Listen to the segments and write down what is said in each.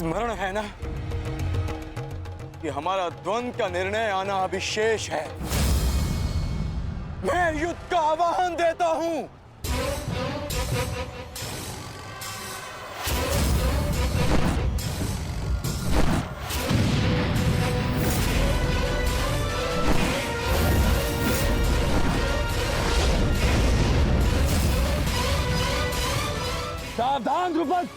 स्मरण है ना कि हमारा द्वंद्व का निर्णय आना अभी शेष है। मैं युद्ध का आह्वान देता हूं। सावधान द्रुपद।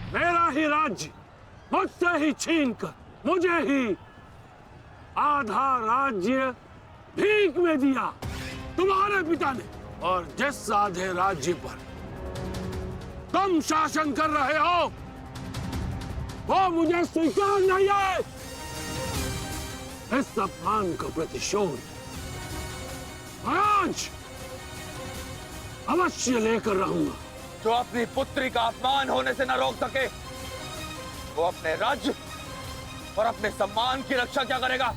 मेरा ही राज्य मुझसे ही छीनकर मुझे ही आधा राज्य भीख में दिया तुम्हारे पिता ने, और जिस आधे राज्य पर तुम शासन कर रहे हो वो मुझे स्वीकार नहीं है। इस अपमान का प्रतिशोध आज अवश्य लेकर रहूंगा। जो अपनी पुत्री का अपमान होने से न रोक सके वो अपने राज्य और अपने सम्मान की रक्षा क्या करेगा?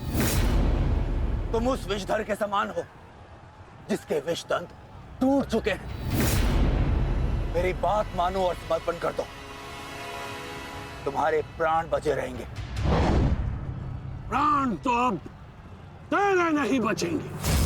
तुम उस विषधर के समान हो जिसके विषदंत टूट चुके हैं। मेरी बात मानो और समर्पण कर दो, तुम्हारे प्राण बचे रहेंगे। प्राण तो अब तेरे नहीं बचेंगे।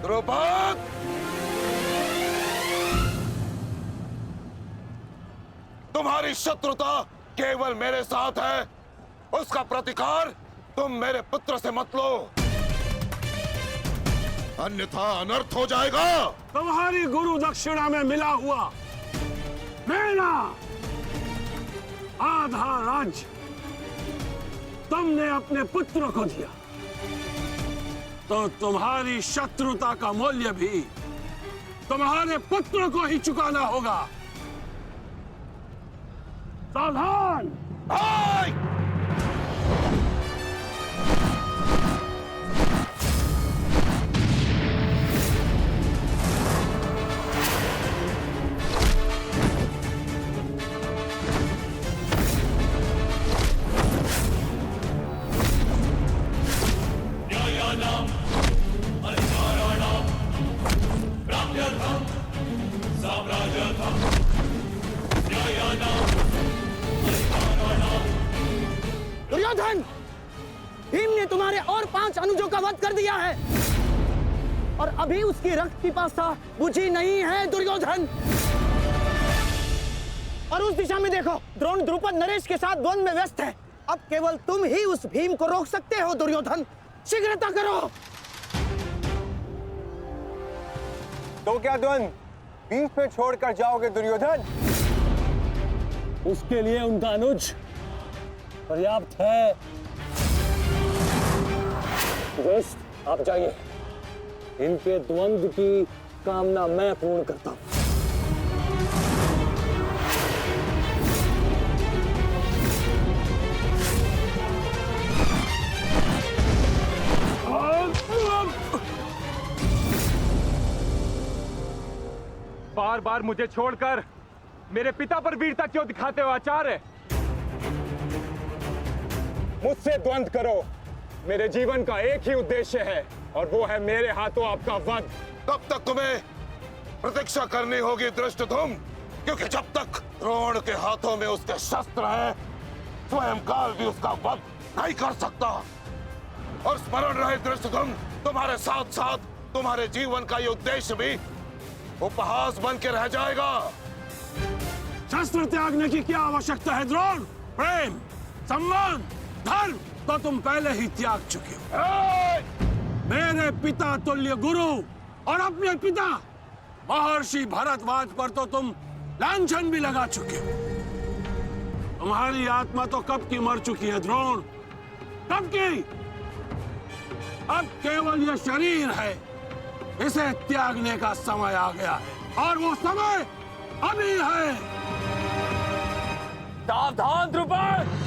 द्रुपद, तुम्हारी शत्रुता केवल मेरे साथ है, उसका प्रतिकार तुम मेरे पुत्र से मत लो, अन्यथा अनर्थ हो जाएगा। तुम्हारी गुरु दक्षिणा में मिला हुआ मेरा आधा राज्य तुमने अपने पुत्र को दिया, तो तुम्हारी शत्रुता का मूल्य भी तुम्हारे पुत्र को ही चुकाना होगा। सावधान। दुर्योधन, भीम ने तुम्हारे और 5 अनुजों का वध कर दिया है और अभी उसकी रक्त पिपासा बुझी नहीं है दुर्योधन। और उस दिशा में देखो, द्रोण द्रुपद नरेश के साथ द्वंद्व में व्यस्त है। अब केवल तुम ही उस भीम को रोक सकते हो दुर्योधन, शीघ्रता करो। तो क्या द्वंद्व बीच में छोड़कर जाओगे दुर्योधन? उसके लिए उनका अनुज पर्याप्त है। दोस्त, आप जाइए, इनके द्वंद्व की कामना मैं पूर्ण करता हूं। बार बार मुझे छोड़कर मेरे पिता पर वीरता क्यों दिखाते हो आचार्य? मुझसे द्वंद्व करो, मेरे जीवन का एक ही उद्देश्य है और वो है मेरे हाथों आपका वध। तब तक तुम्हें प्रतीक्षा करनी होगी धृष्टद्युम्न, क्योंकि जब तक द्रोण के हाथों में उसके शस्त्र हैं, स्वयं काल भी उसका वध नहीं कर सकता। और स्मरण रहे धृष्टद्युम्न, तुम्हारे साथ साथ तुम्हारे जीवन का ये उद्देश्य भी उपहास बन के रह जाएगा। शस्त्र त्यागने की क्या आवश्यकता है द्रोण? प्रेम, सम्मान, धर्म तो तुम पहले ही त्याग चुके हो। मेरे पिता तुल्य गुरु और अपने पिता महर्षि भरद्वाज पर तो तुम लांछन भी लगा चुके हो। तुम्हारी आत्मा तो कब की मर चुकी है द्रोण, कब की। अब केवल यह शरीर है, इसे त्यागने का समय आ गया है और वो समय अभी है। सावधान द्रुपद।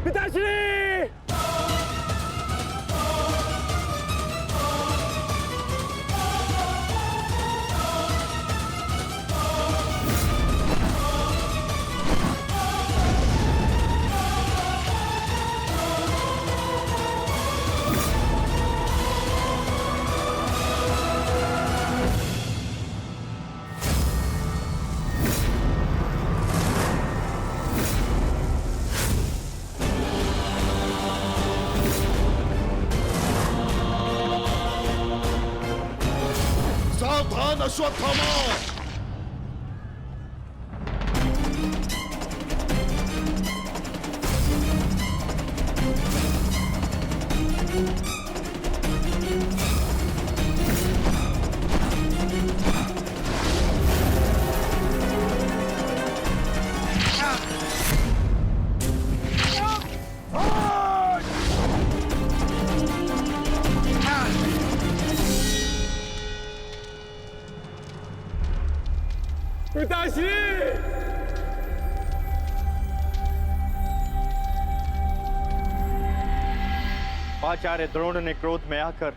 पिताश्री! सावधान अश्वत्थामा! पिताश्री! आचार्य द्रोण ने क्रोध में आकर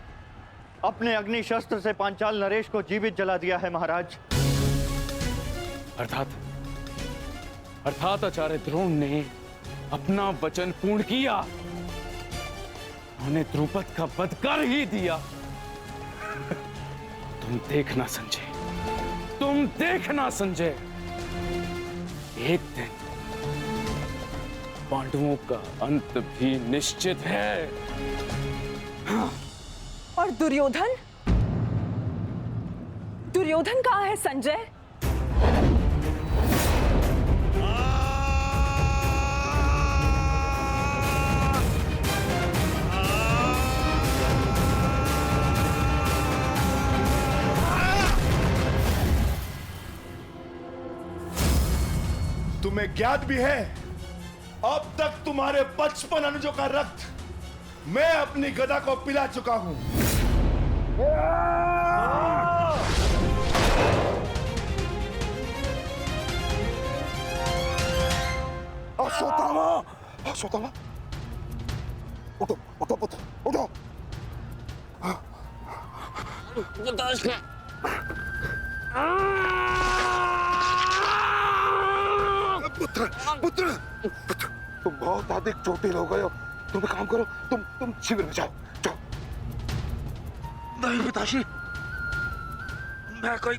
अपने अग्नि शस्त्र से पांचाल नरेश को जीवित जला दिया है महाराज। अर्थात आचार्य द्रोण ने अपना वचन पूर्ण किया। उन्हें द्रुपद का वध कर ही दिया। तुम देखना संजय, तुम देखना संजय, एक दिन पांडवों का अंत भी निश्चित है। और दुर्योधन? दुर्योधन कहाँ है संजय? तुम्हें ज्ञात भी है, अब तक तुम्हारे 55 अनुजों का रक्त मैं अपनी गदा को पिला चुका हूं। अश्वत्थामा! अश्वत्थामा! उठो, उठो पुत्र, उठो! पुत्र, पुत्र, पुत्र, तुम बहुत अधिक चोटिल हो गए हो। तुम एक काम करो, तुम शिविर में जाओ, जाओ। नहीं पिताश्री, मैं कोई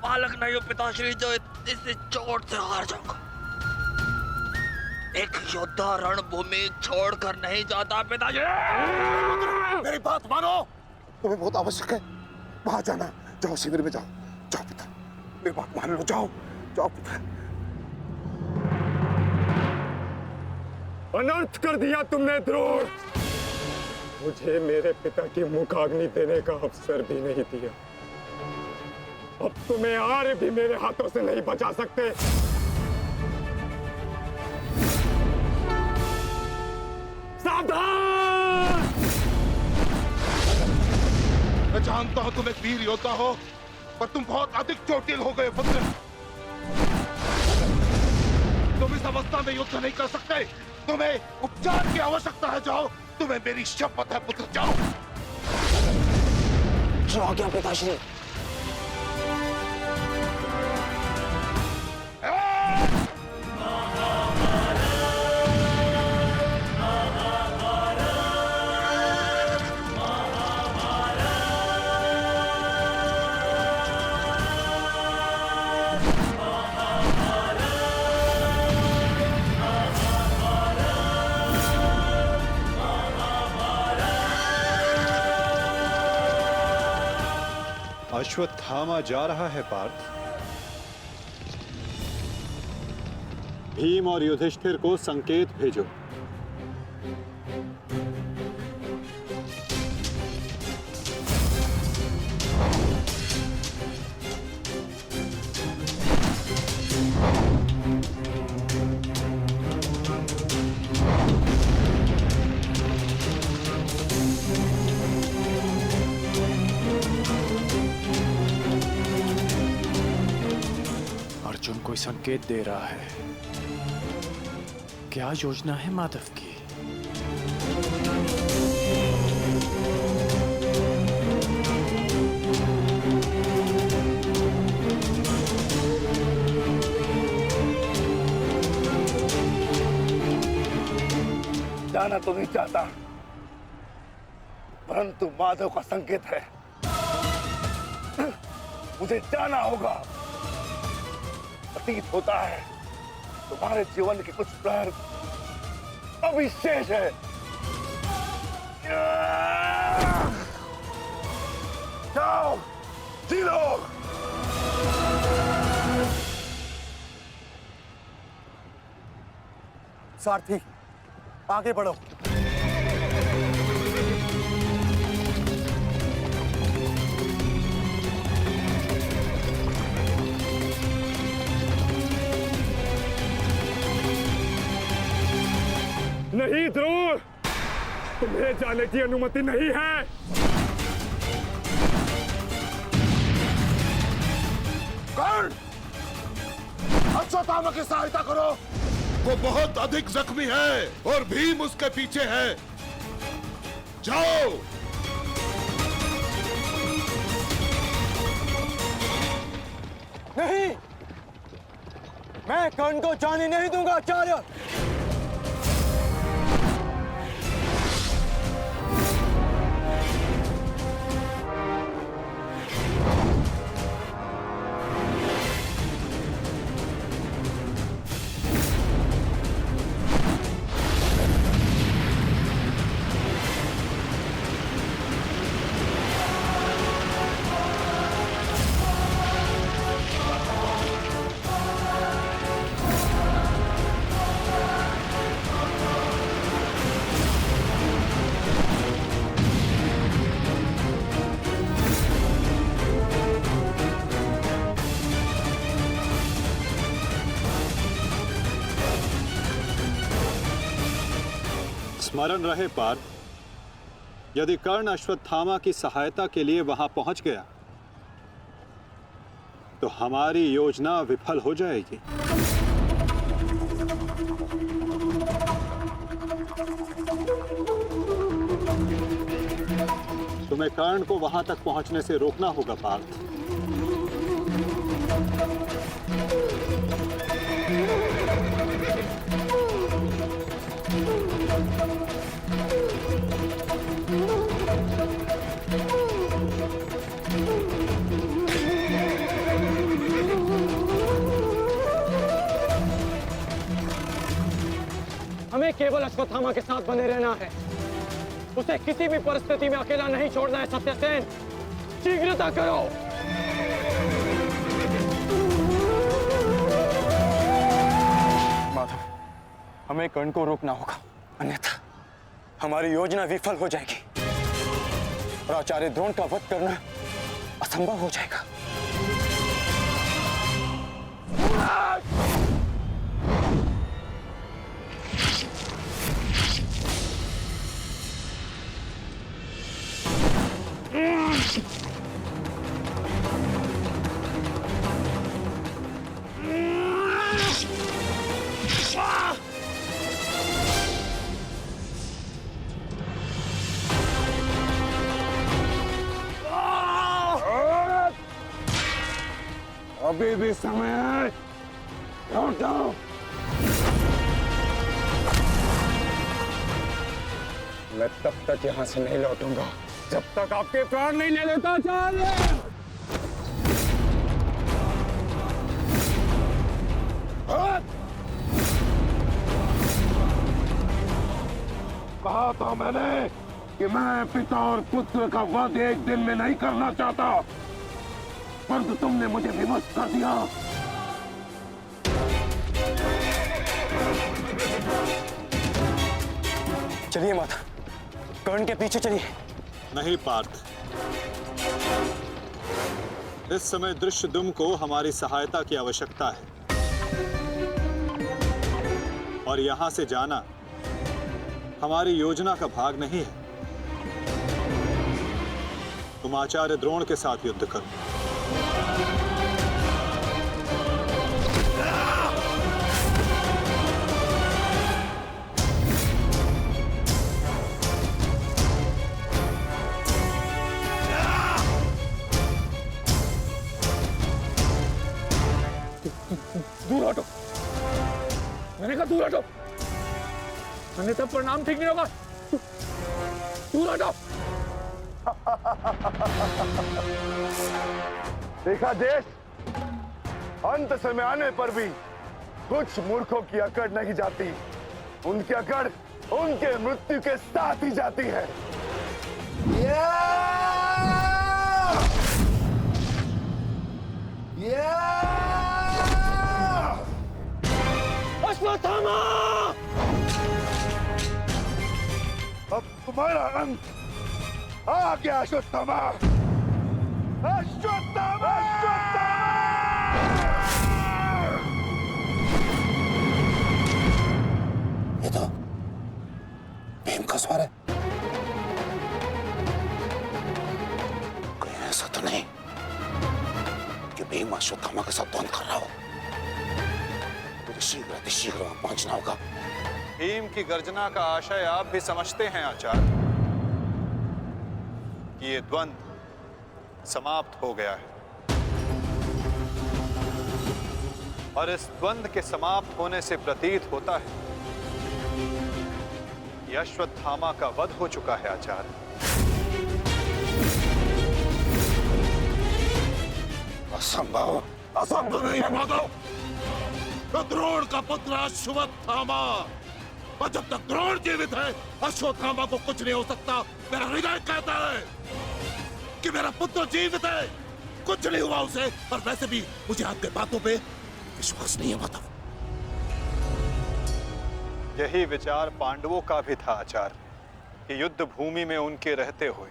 बालक नहीं हूँ पिताश्री जो इस चोट से हार जाऊंगा। एक योद्धा रणभूमि छोड़कर नहीं जाता पिताश्री। मेरी बात मानो, तुम्हें बहुत आवश्यक है वहां जाना। जाओ शिविर में जाओ, जाओ पुत्र, मेरी बात मान लो, जाओ, जाओ पुत्र। अनर्थ कर दिया तुमने द्रोण। मुझे मेरे पिता की मुखाग्नि देने का अवसर भी नहीं दिया। अब तुम्हें आर्य भी मेरे हाथों से नहीं बचा सकते। सावधान! मैं जानता हूं तुम एक वीर योद्धा हो, पर तुम बहुत अधिक चोटिल हो गए पुत्र। तुम इस अवस्था में युद्ध नहीं कर सकते। तुम्हें उपचार की आवश्यकता है। जाओ, तुम्हें मेरी शपथ है पुत्र, जाओ। जो आ गया पिताश्री। अश्वत्थामा जा रहा है पार्थ। भीम और युधिष्ठिर को संकेत भेजो। अर्जुन कोई संकेत दे रहा है। क्या योजना है माधव की? जाना तो नहीं चाहता, परंतु माधव का संकेत है, मुझे जाना होगा। प्रतीत होता है तुम्हारे जीवन के कुछ प्रहर अभी शेष है। जाओ, जी लो। सारथी, आगे बढ़ो। नहीं ध्रुव, तुम्हें जाने की अनुमति नहीं है। कर्ण, अश्वत्थामा की सहायता करो। वो बहुत अधिक जख्मी है और भीम उसके पीछे है। जाओ। नहीं, मैं कर्ण को जाने नहीं दूंगा आचार्य। स्मरण रहे पार्थ, यदि कर्ण अश्वत्थामा की सहायता के लिए वहां पहुंच गया तो हमारी योजना विफल हो जाएगी। तुम्हें कर्ण को वहां तक पहुंचने से रोकना होगा पार्थ। हमें केवल अश्वत्थामा के साथ बने रहना है। उसे किसी भी परिस्थिति में अकेला नहीं छोड़ना है। सत्यसेन, शीघ्रता करो। माधव, हमें कर्ण को रोकना होगा, अन्यथा हमारी योजना विफल हो जाएगी और आचार्य द्रोण का वध करना असंभव हो जाएगा। अभी भी समय है, लौटो। मैं तब तक यहां से नहीं लौटूंगा जब तक आपके प्राण नहीं ले लेता आचार्य। कहा था मैंने कि मैं पिता और पुत्र का वध एक दिन में नहीं करना चाहता, परंतु तुमने मुझे विवश कर दिया। चलिए माता, कर्ण के पीछे चलिए। नहीं पार्थ, इस समय दृश्यद्युम्न को हमारी सहायता की आवश्यकता है और यहां से जाना हमारी योजना का भाग नहीं है। तुम आचार्य द्रोण के साथ युद्ध करो। दूर हटो, मैंने कहा दूर हटो। अन्यथा परिणाम ठीक नहीं होगा। तू हटो। देखा देश, अंत समय आने पर भी कुछ मूर्खों की अकड़ नहीं जाती, उनकी अकड़ उनके मृत्यु के साथ ही जाती है। अश्वत्थामा! अब तुम्हारा अंत आ गया अश्वत्थामा। अश्वत्थामा! ये तो भीम का स्वर है। कोई ऐसा तो नहीं कि भीम अश्वत्थामा के साथ द्वंद्व कर रहा हो। मुझे शीघ्र अतिशीघ्र वहां पहुंचना होगा। भीम की गर्जना का आशय आप भी समझते हैं आचार्य कि ये द्वंद्व समाप्त हो गया है, और इस द्वंद्व के समाप्त होने से प्रतीत होता है कि अश्वत्थामा का वध हो चुका है आचार्य। असंभव, असंभव नहीं है माधव। तो द्रोण का पुत्र अश्वत्थामा, और जब तक द्रोण जीवित है अश्वत्थामा को कुछ नहीं हो सकता। मेरा हृदय कहता है कि मेरा पुत्र जीवित है, कुछ नहीं हुआ उसे। और वैसे भी मुझे आपके बातों पे विश्वास नहीं है माधव। यही विचार पांडवों का भी था आचार्य कि युद्ध भूमि में उनके रहते हुए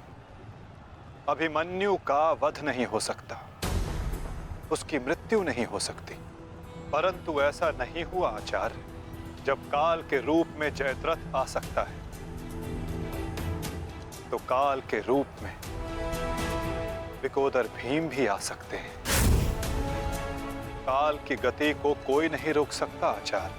अभिमन्यु का वध नहीं हो सकता, उसकी मृत्यु नहीं हो सकती। परंतु ऐसा नहीं हुआ आचार्य। जब काल के रूप में जयद्रथ आ सकता है, तो काल के रूप में विकोदर भीम भी आ सकते हैं। काल की गति को कोई नहीं रोक सकता आचार्य।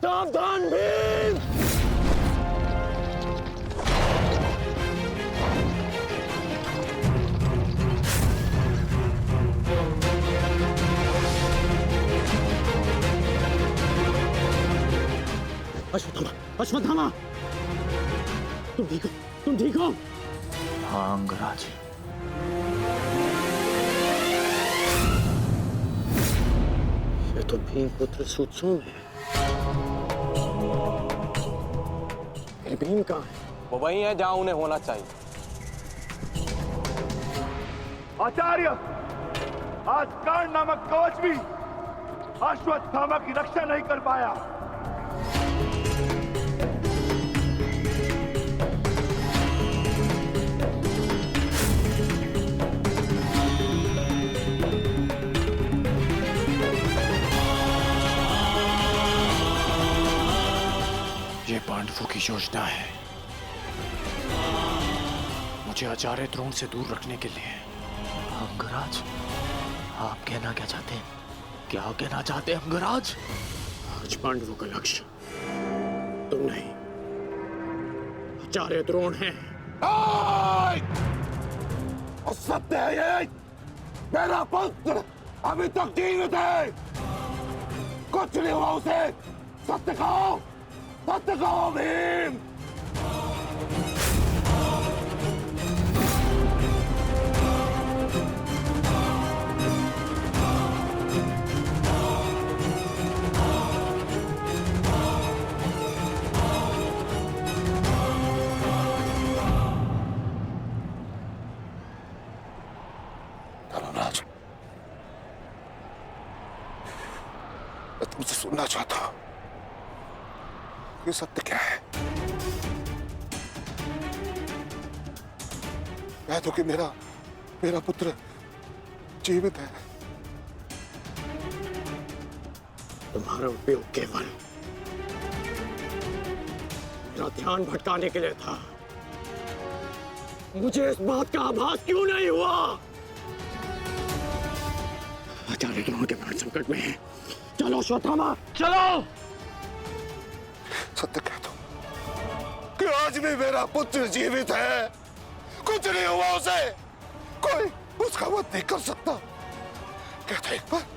सावधान भीम! अश्वत्थामा, अश्वत्थामा, तुम ठीक हो? तुम ठीक हो? हाँ अंगराज, ये तो भीम पुत्र सुतसोम है। फिर भीम कहाँ है? वो वही है जहां उन्हें होना चाहिए। आचार्य, आज कर्ण नामक कवच भी अश्वत्थामा की रक्षा नहीं कर पाया। ये पांडवों की योजना है, मुझे आचार्य द्रोण से दूर रखने के लिए। अंगराज, आप कहना क्या चाहते हैं? क्या कहना चाहते हैं अंगराज? आज पांडवों का लक्ष्य तुम नहीं, आचार्य द्रोण है। सत्य है ये, मेरा पुत्र अभी तक जीवित है, कुछ नहीं हुआ उसे। सत्य कहो, सत्य कहो भीम। धर्मराज, मैं तुमसे सुनना चाहता हूं, ये सत्य क्या है? कह दो कि मेरा पुत्र जीवित है। तुम्हारा उपयोग केवल मेरा ध्यान भटकाने के लिए था। मुझे इस बात का आभास क्यों नहीं हुआ? आचार्य द्रोण के प्राण संकट में है। चलो अश्वत्थामा, चलो। सत्य कह दो कि आज भी मेरा पुत्र जीवित है, कुछ नहीं हुआ उसे, कोई उसका वध नहीं कर सकता। क्या था एक बार?